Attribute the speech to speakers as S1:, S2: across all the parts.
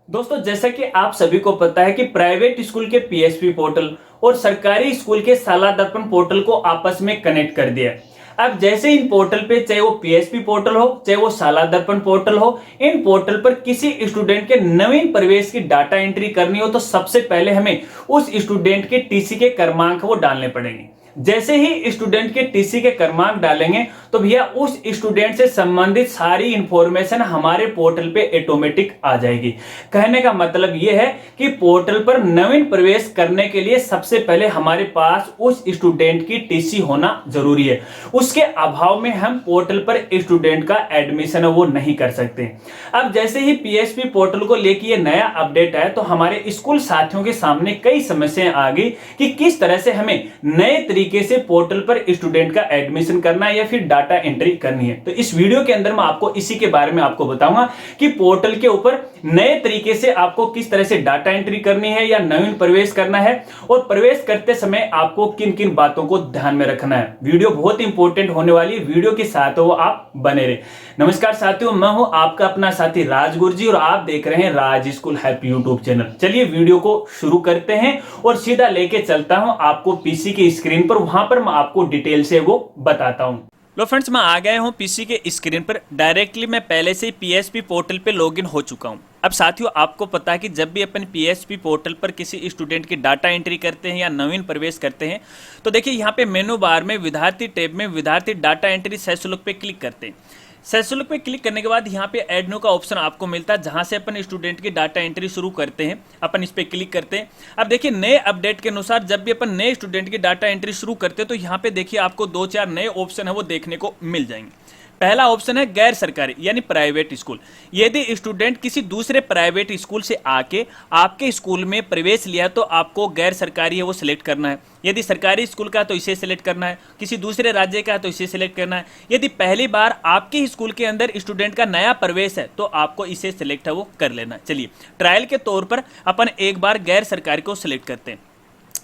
S1: दोस्तों, जैसा कि आप सभी को पता है कि प्राइवेट स्कूल के पीएसपी पोर्टल और सरकारी स्कूल के शाला दर्पण पोर्टल को आपस में कनेक्ट कर दिया। अब जैसे इन पोर्टल पे, चाहे वो पीएसपी पोर्टल हो चाहे वो शाला दर्पण पोर्टल हो, इन पोर्टल पर किसी स्टूडेंट के नवीन प्रवेश की डाटा एंट्री करनी हो तो सबसे पहले हमें उस स्टूडेंट के टीसी के क्रमांक वो डालने पड़ेंगे। जैसे ही स्टूडेंट के टीसी के क्रमांक डालेंगे तो भैया उस स्टूडेंट से संबंधित सारी इंफॉर्मेशन हमारे पोर्टल पे ऑटोमेटिक आ जाएगी। कहने का मतलब यह है कि पोर्टल पर नवीन प्रवेश करने के लिए सबसे पहले हमारे पास उस स्टूडेंट की टीसी होना जरूरी है। उसके अभाव में हम पोर्टल पर स्टूडेंट का एडमिशन वो नहीं कर सकते। अब जैसे ही पीएसपी पोर्टल को लेकर ये नया अपडेट आया तो हमारे स्कूल साथियों के सामने कई समस्याएं आ गई कि किस तरह से हमें नए तरीके से पोर्टल पर स्टूडेंट का एडमिशन करना है या फिर डाटा एंट्री करनी है। तो इस वीडियो के अंदर मैं आपको इसी के बारे में आपको बताऊंगा कि पोर्टल के ऊपर नए तरीके से आपको किस तरह से डाटा एंट्री करनी है या नवीन प्रवेश करना है, और प्रवेश करते समय आपको किन किन बातों को ध्यान में रखना है। वीडियो बहुत इंपॉर्टेंट होने वाली है, वीडियो के साथ वो आप बने रहे। नमस्कार साथियों, मैं हूं आपका अपना साथी राज गुरुजी और आप देख रहे हैं राज स्कूल हेल्प यूट्यूब चैनल। चलिए वीडियो को शुरू करते हैं और सीधा लेके चलता हूं आपको पीसी की स्क्रीन पर, वहां पर मैं आपको डिटेल से वो बताता हूं। लो फ्रेंड्स, मैं आ गया हूं पीसी के स्क्रीन पर। डायरेक्टली मैं पहले से ही पीएसपी पोर्टल पे लॉगिन हो चुका हूं। अब साथियों, आपको पता है कि जब भी अपन पीएसपी पोर्टल पर किसी स्टूडेंट की डाटा एंट्री करते हैं या नवीन प्रवेश करते हैं तो देखिए यहाँ पे मेनू बार में विद्यार्थी टैब में विद्यार्थी डाटा एंट्री सशुल्क पे क्लिक करते हैं। सशुल्क पे क्लिक करने के बाद यहाँ पे ऐड न्यू का ऑप्शन आपको मिलता है, जहाँ से अपन स्टूडेंट की डाटा एंट्री शुरू करते हैं। अपन इस पे क्लिक करते हैं। अब देखिए नए अपडेट के अनुसार जब भी अपन नए स्टूडेंट की डाटा एंट्री शुरू करते हैं तो यहाँ पे देखिए आपको 2-4 नए ऑप्शन है वो देखने को मिल जाएंगे। पहला ऑप्शन है गैर सरकारी यानी प्राइवेट स्कूल। यदि स्टूडेंट किसी दूसरे प्राइवेट स्कूल से आके आपके स्कूल में प्रवेश लिया तो आपको गैर सरकारी है वो सिलेक्ट करना है। यदि सरकारी स्कूल का तो इसे सिलेक्ट करना है, किसी दूसरे राज्य का तो इसे सिलेक्ट करना है। यदि पहली बार आपके स्कूल के अंदर स्टूडेंट का नया प्रवेश है तो आपको इसे सिलेक्ट है वो कर लेना है। चलिए ट्रायल के तौर पर अपन एक बार गैर सरकारी को सिलेक्ट करते हैं।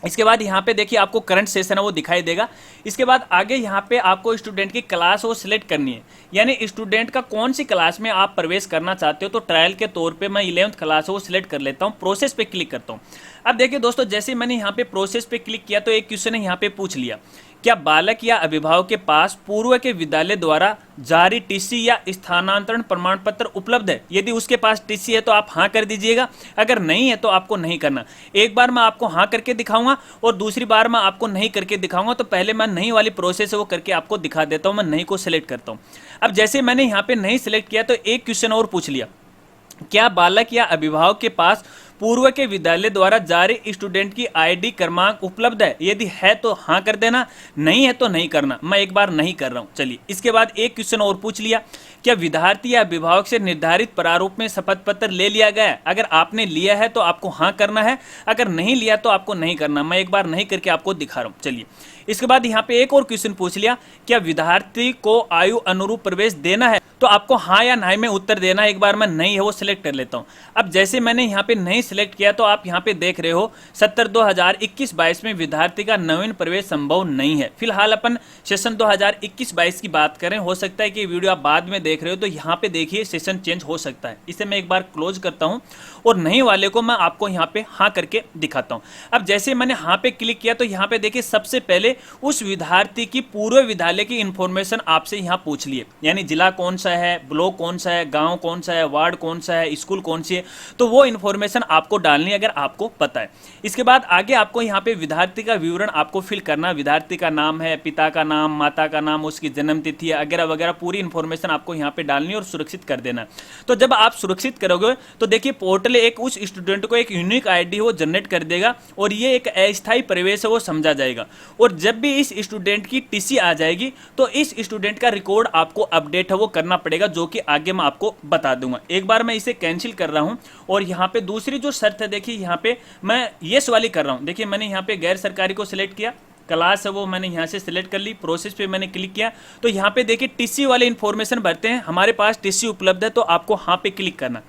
S1: इसके बाद यहाँ पे देखिए आपको करंट सेशन है वो दिखाई देगा। इसके बाद आगे यहाँ पे आपको स्टूडेंट की क्लास वो सिलेक्ट करनी है, यानी स्टूडेंट का कौन सी क्लास में आप प्रवेश करना चाहते हो। तो ट्रायल के तौर पे मैं 11th क्लास वो सिलेक्ट कर लेता हूँ। प्रोसेस पे क्लिक करता हूँ। अब देखिए दोस्तों, जैसे मैंने यहाँ पे प्रोसेस पे क्लिक किया तो एक क्वेश्चन है यहाँ पे पूछ लिया, क्या बालक या अभिभावक के पास पूर्व के विद्यालय द्वारा जारी टीसी या स्थानांतरण प्रमाण पत्र उपलब्ध है। यदि उसके पास टीसी है तो आप हाँ कर दीजिएगा, अगर नहीं है तो आपको नहीं करना। एक बार मैं आपको हाँ करके दिखाऊंगा और दूसरी बार मैं आपको नहीं करके दिखाऊंगा। तो पहले मैं नहीं वाली प्रोसेस है वो करके आपको दिखा देता हूँ। मैं नहीं को सिलेक्ट करता हूँ। अब जैसे मैंने यहाँ पे नहीं सिलेक्ट किया तो एक क्वेश्चन और पूछ लिया, क्या बालक या अभिभावक के पास पूर्व के विद्यालय द्वारा जारी स्टूडेंट की आईडी क्रमांक उपलब्ध है। यदि है तो हाँ कर देना, नहीं है तो नहीं करना। मैं एक बार नहीं कर रहा हूं। चलिए इसके बाद एक क्वेश्चन और पूछ लिया, क्या विद्यार्थी या अभिभावक से निर्धारित प्रारूप में शपथ पत्र ले लिया गया है। अगर आपने लिया है तो आपको हाँ करना है, अगर नहीं लिया तो आपको नहीं करना। मैं एक बार नहीं करके आपको दिखा रहा हूँ। चलिए इसके बाद यहाँ पे एक और क्वेश्चन पूछ लिया, क्या विद्यार्थी को आयु अनुरूप प्रवेश देना है। तो आपको हाँ या नहीं में उत्तर देना। एक बार मैं नहीं है वो सिलेक्ट कर लेता हूँ। अब जैसे मैंने यहाँ पे नहीं सिलेक्ट किया तो आप यहाँ पे देख रहे हो 70-2021-22 में विद्यार्थी का नवीन प्रवेश संभव नहीं है। फिलहाल अपन सेशन 2021-22 की बात करें। हो सकता है कि वीडियो आप बाद में देख रहे हो तो यहाँ पे देखिए सेशन चेंज हो सकता है। इसे मैं एक बार क्लोज करता हूँ और नहीं वाले को मैं आपको यहाँ पे हाँ करके दिखाता हूँ। अब जैसे मैंने हाँ पे क्लिक किया तो यहाँ पे देखिए सबसे पहले उस विद्यार्थी की पूर्व विद्यालय की इंफॉर्मेशन आपसे यहाँ पूछ लिए, यानी जिला कौन सा है, ब्लॉक कौन सा है, गांव कौन सा है, वार्ड कौन सा है, स्कूल कौन सी है। तो वो इन्फॉर्मेशन आपको डालनी है अगर आपको पता है। इसके बाद आगे आपको यहाँ पे विद्यार्थी का विवरण आपको फिल करना। विद्यार्थी का नाम है, पिता का नाम, माता का नाम, उसकी जन्म तिथि वगैरह वगैरह पूरी इन्फॉर्मेशन आपको यहाँ पे डालनी और सुरक्षित कर देना। तो जब आप सुरक्षित करोगे तो देखिए पोर्टल एक उस स्टूडेंट को एक यूनिक आईडी वो जनरेट कर देगा और ये एक अस्थायी प्रवेश है वो समझा जाएगा। और जब भी इस स्टूडेंट की टीसी आ जाएगी तो इस स्टूडेंट का रिकॉर्ड आपको अपडेट है वो करना पड़ेगा, जो कि आगे मैं आपको बता दूंगा। एक बार मैं इसे कैंसिल कर रहा हूं और यहाँ पे दूसरी जो शर्त है देखिए यहाँ पे मैं येस वाली कर रहा हूं। देखिए मैंने यहाँ पे गैर सरकारी को सिलेक्ट किया, क्लास है वो मैंने यहाँ से सिलेक्ट कर ली, प्रोसेस पे मैंने क्लिक किया तो यहाँ पे देखिए टीसी वाले इन्फॉर्मेशन भरते हैं। हमारे पास टीसी उपलब्ध है तो आपको हाँ पे क्लिक करना।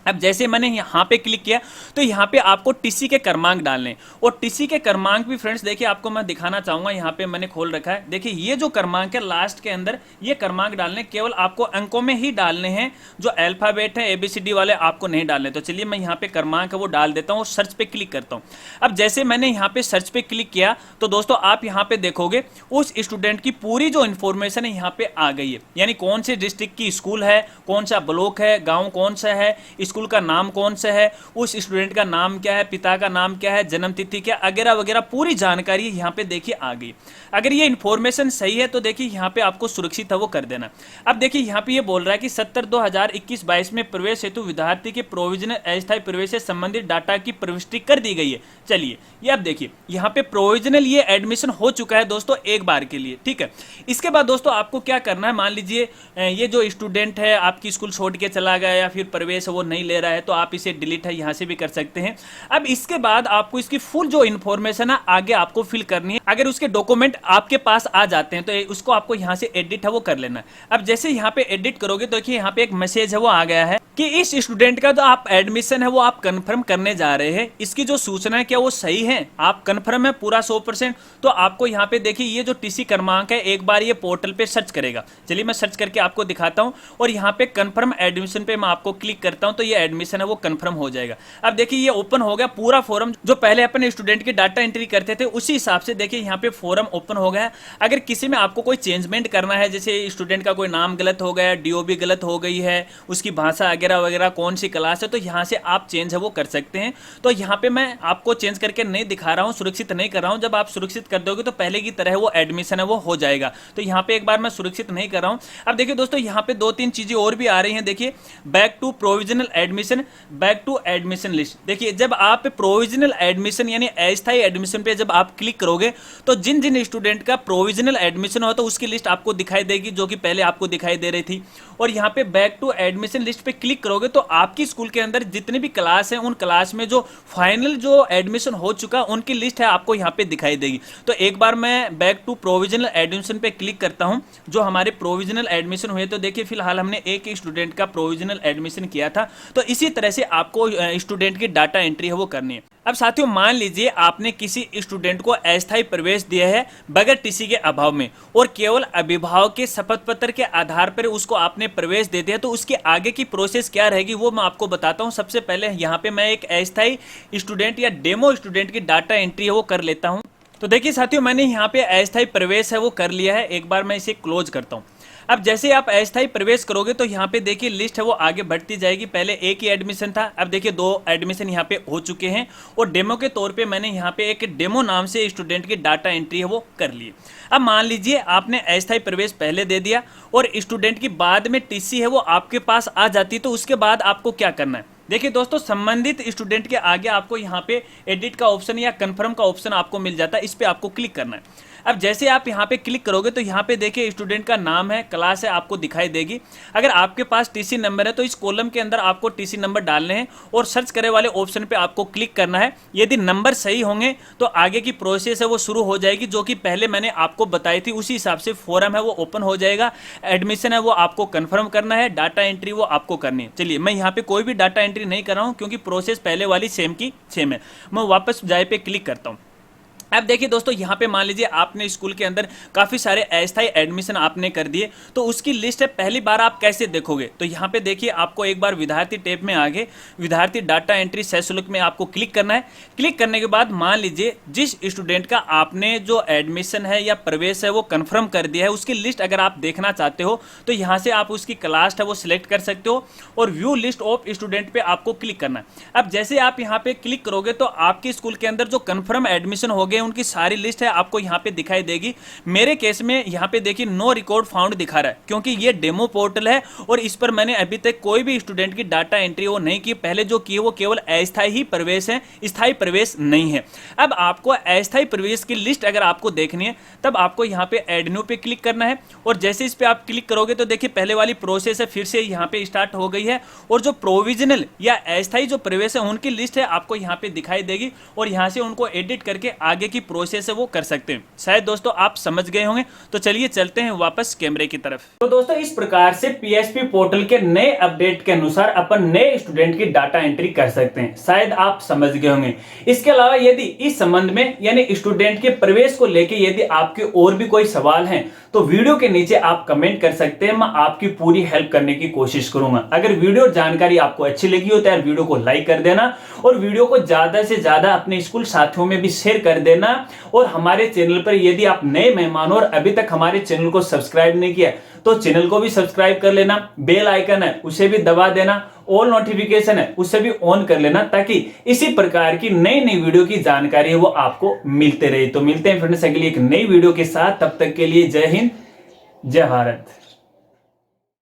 S1: अब जैसे मैंने यहाँ पे क्लिक किया तो यहाँ पे आपको टीसी के क्रमांक डालने हैं, और टीसी के क्रमांक भी फ्रेंड्स देखिए आपको मैं दिखाना चाहूँगा। यहाँ पे मैंने खोल रखा है, देखिए ये जो क्रमांक है लास्ट के अंदर ये क्रमांक डालने, केवल आपको अंकों में ही डालने हैं, जो अल्फाबेट है ABCD वाले आपको नहीं डालने। तो चलिए मैं यहाँ पे क्रमांक है वो डाल देता हूँ और सर्च पे क्लिक करता हूँ। अब जैसे मैंने यहाँ पे सर्च पे क्लिक किया तो दोस्तों आप यहाँ पे देखोगे उस स्टूडेंट की पूरी जो इन्फॉर्मेशन है यहाँ पे आ गई है, यानी कौन से डिस्ट्रिक्ट की स्कूल है, कौन सा ब्लॉक है, गाँव कौन सा है, स्कूल का नाम कौन सा है, उस स्टूडेंट का नाम क्या है, पिता का नाम क्या है, जन्म तिथि क्या, वगैरह वगैरह पूरी जानकारी यहाँ पे देखिए आ गई। अगर ये इन्फॉर्मेशन सही है तो देखिए यहाँ पे आपको सुरक्षित है वो कर देना। अब देखिए यहाँ पे ये बोल रहा है कि 70/2021-22 में प्रवेश हेतु विद्यार्थी के प्रोविजनल अस्थायी प्रवेश से संबंधित डाटा की प्रविष्टि कर दी गई है। चलिए ये अब देखिए यहाँ पे प्रोविजनल ये एडमिशन हो चुका है दोस्तों एक बार के लिए, ठीक है। इसके बाद दोस्तों आपको क्या करना है, मान लीजिए ये जो स्टूडेंट है आपकी स्कूल छोड़ के चला गया या फिर प्रवेश वो नहीं ले रहा है, तो आप इसे डिलीट है यहाँ से भी कर सकते हैं। अब इसके बाद आपको इसकी फुल जो इन्फॉर्मेशन है आगे आपको फिल करनी है। अगर उसके डॉक्यूमेंट आपके पास आ जाते हैं तो उसको आपको यहाँ से एडिट है वो कर लेना है। अब जैसे यहाँ पे एडिट करोगे तो देखिए यहाँ पे एक मैसेज है वो आ गया है कि इस स्टूडेंट का जो आप एडमिशन है वो आप कंफर्म करने जा रहे हैं, इसकी जो सूचना है क्या वो सही है, आप कंफर्म है पूरा 100%। तो आपको यहाँ पे देखिए ये जो टीसी क्रमांक है एक बार ये पोर्टल पे सर्च करेगा। चलिए मैं सर्च करके आपको दिखाता हूँ, और यहाँ पे कंफर्म एडमिशन पे मैं आपको क्लिक करता हूँ तो ये एडमिशन है वो कंफर्म हो जाएगा। अब देखिए ये ओपन हो गया पूरा फॉर्म, जो पहले अपने स्टूडेंट की डाटा एंट्री करते थे उसी हिसाब से देखिए यहाँ पे फॉर्म ओपन हो गया। अगर किसी में आपको कोई चेंजमेंट करना है, जैसे स्टूडेंट का कोई नाम गलत हो गया, DOB गलत हो गई है, उसकी भाषा वगैरह वगैरह कौन सी क्लास है, तो यहाँ से आप चेंज है वो कर सकते हैं। तो यहाँ पे मैं आपको चेंज करके नहीं दिखा रहा हूँ, सुरक्षित नहीं कर रहा हूँ। जब आप सुरक्षित कर दोगे तो पहले की तरह वो एडमिशन है वो हो जाएगा। तो यहाँ पे एक बार मैं सुरक्षित नहीं कर रहा हूँ। अब देखिए दोस्तों यहाँ पे 2-3 चीजें और भी आ रही हैं। देखिए back to provisional admission, back to admission list. देखिए जब आप प्रोविजनल एडमिशन यानी अस्थायी एडमिशन पे जब आप क्लिक करोगे तो जिन जिन स्टूडेंट का प्रोविजनल एडमिशन हो तो उसकी लिस्ट आपको दिखाई देगी, जो कि पहले आपको दिखाई दे रही थी। और यहाँ पे बैक टू एडमिशन लिस्ट पे क्लिक करोगे तो आपकी स्कूल के अंदर जितने भी क्लास हैं उन क्लास में जो फाइनल जो एडमिशन हो चुका उनकी लिस्ट है आपको यहाँ पे दिखाई देगी। तो एक बार मैं बैक टू प्रोविजनल एडमिशन पे क्लिक करता हूँ, जो हमारे प्रोविजनल एडमिशन हुए। तो देखिए फिलहाल हमने एक स्टूडेंट का प्रोविजनल एडमिशन किया था, तो इसी तरह से आपको स्टूडेंट की डाटा एंट्री है वो करनी है। अब साथियों मान लीजिए आपने किसी स्टूडेंट को अस्थायी प्रवेश दिया है बगैर टीसी के अभाव में, और केवल अभिभावक के शपथ पत्र के आधार पर उसको आपने प्रवेश दे दिया, तो उसके आगे की प्रोसेस क्या रहेगी वो मैं आपको बताता हूं। सबसे पहले यहाँ पे मैं एक अस्थायी स्टूडेंट या डेमो स्टूडेंट की डाटा एंट्री है वो कर लेता हूँ। तो देखिए साथियों मैंने यहाँ पे अस्थायी प्रवेश है वो कर लिया है। एक बार मैं इसे क्लोज करता हूँ। अब जैसे आप अस्थायी प्रवेश करोगे तो यहाँ पे देखिए लिस्ट है वो आगे बढ़ती जाएगी। पहले एक ही एडमिशन था, अब देखिए 2 एडमिशन यहाँ पे हो चुके हैं, और डेमो के तौर पे मैंने यहाँ पे एक डेमो नाम से स्टूडेंट की डाटा एंट्री है वो कर ली। अब मान लीजिए आपने अस्थायी प्रवेश पहले दे दिया और स्टूडेंट की बाद में टीसी है वो आपके पास आ जाती, तो उसके बाद आपको क्या करना है। देखिए दोस्तों संबंधित स्टूडेंट के आगे आपको यहाँ पे एडिट का ऑप्शन या कंफर्म का ऑप्शन आपको मिल जाता है, इस पे आपको क्लिक करना है। अब जैसे आप यहाँ पे क्लिक करोगे तो यहाँ पे देखिए स्टूडेंट का नाम है, क्लास है, आपको दिखाई देगी। अगर आपके पास टीसी नंबर है तो इस कॉलम के अंदर आपको टीसी नंबर डालने हैं और सर्च करे वाले ऑप्शन पे आपको क्लिक करना है। यदि नंबर सही होंगे तो आगे की प्रोसेस है वो शुरू हो जाएगी, जो कि पहले मैंने आपको बताई थी। उसी हिसाब से फॉर्म है वो ओपन हो जाएगा, एडमिशन है वो आपको कंफर्म करना है, डाटा एंट्री वो आपको करनी है। चलिए मैं यहाँ पे कोई भी डाटा एंट्री नहीं कर रहा हूँ क्योंकि प्रोसेस पहले वाली सेम की सेम है। मैं वापस जाए पे क्लिक करता हूँ। अब देखिए दोस्तों यहाँ पे मान लीजिए आपने स्कूल के अंदर काफ़ी सारे अस्थायी एडमिशन आपने कर दिए, तो उसकी लिस्ट है पहली बार आप कैसे देखोगे। तो यहाँ पे देखिए आपको एक बार विद्यार्थी टैब में आगे विद्यार्थी डाटा एंट्री सशुल्क में आपको क्लिक करना है। क्लिक करने के बाद मान लीजिए जिस स्टूडेंट का आपने जो एडमिशन है या प्रवेश है वो कन्फर्म कर दिया है, उसकी लिस्ट अगर आप देखना चाहते हो तो यहाँ से आप उसकी क्लास है वो सिलेक्ट कर सकते हो और व्यू लिस्ट ऑफ स्टूडेंट पे आपको क्लिक करना है। अब जैसे आप यहाँ पे क्लिक करोगे तो आपके स्कूल के अंदर जो कन्फर्म एडमिशन हो गए उनकी सारी लिस्ट है आपको यहाँ पे दिखाई देगी। मेरे केस में यहाँ पे देखिए नो रिकॉर्ड फाउंड दिखा रहा है, क्योंकि ये डेमो पोर्टल है और इस पर मैंने अभी तक कोई भी स्टूडेंट की डाटा एंट्री वो नहीं की। पहले जो की वो केवल अस्थायी ही प्रवेश है, स्थायी प्रवेश नहीं है। अब आपको अस्थायी प्रवेश की लिस्ट अगर आपको देखनी है तब आपको यहाँ पे ऐड न्यू पे क्लिक करना है, और जैसे इस पे आप क्लिक करोगे तो देखिए पहले वाली प्रोसेस है फिर से यहाँ पे स्टार्ट हो गई है, और जो प्रोविजनल या अस्थायी जो प्रवेश है उनकी लिस्ट है आपको यहाँ पे दिखाई देगी, और यहाँ से उनको एडिट करके आगे की प्रोसेस है वो कर सकते हैं। शायद दोस्तों आप समझ गए होंगे। तो चलिए चलते हैं वापस कैमरे की तरफ। तो दोस्तों इस प्रकार से पीएसपी पोर्टल के नए अपडेट के अनुसार अपन नए स्टूडेंट की डाटा एंट्री कर सकते हैं। शायद आप समझ गए होंगे। इसके अलावा यदि इस संबंध में यानी स्टूडेंट के प्रवेश को लेकर यदि आपके और भी कोई सवाल हैं तो वीडियो के नीचे आप कमेंट कर सकते हैं। मैं आपकी पूरी हेल्प करने की कोशिश करूंगा। अगर वीडियो जानकारी आपको अच्छी लगी हो तो यार वीडियो को लाइक कर देना और वीडियो को ज्यादा से ज्यादा अपने स्कूल साथियों में भी शेयर कर देना। और हमारे चैनल पर यदि आप नए मेहमान हो और अभी तक हमारे चैनल को सब्सक्राइब नहीं किया तो चैनल को भी सब्सक्राइब कर लेना। बेल आइकन है उसे भी दबा देना। ऑल नोटिफिकेशन है उसे भी ऑन कर लेना ताकि इसी प्रकार की नई नई वीडियो की जानकारी है वो आपको मिलते रहे। तो मिलते हैं फ्रेंड्स अगली एक नई वीडियो के साथ। तब तक के लिए जय हिंद जय भारत।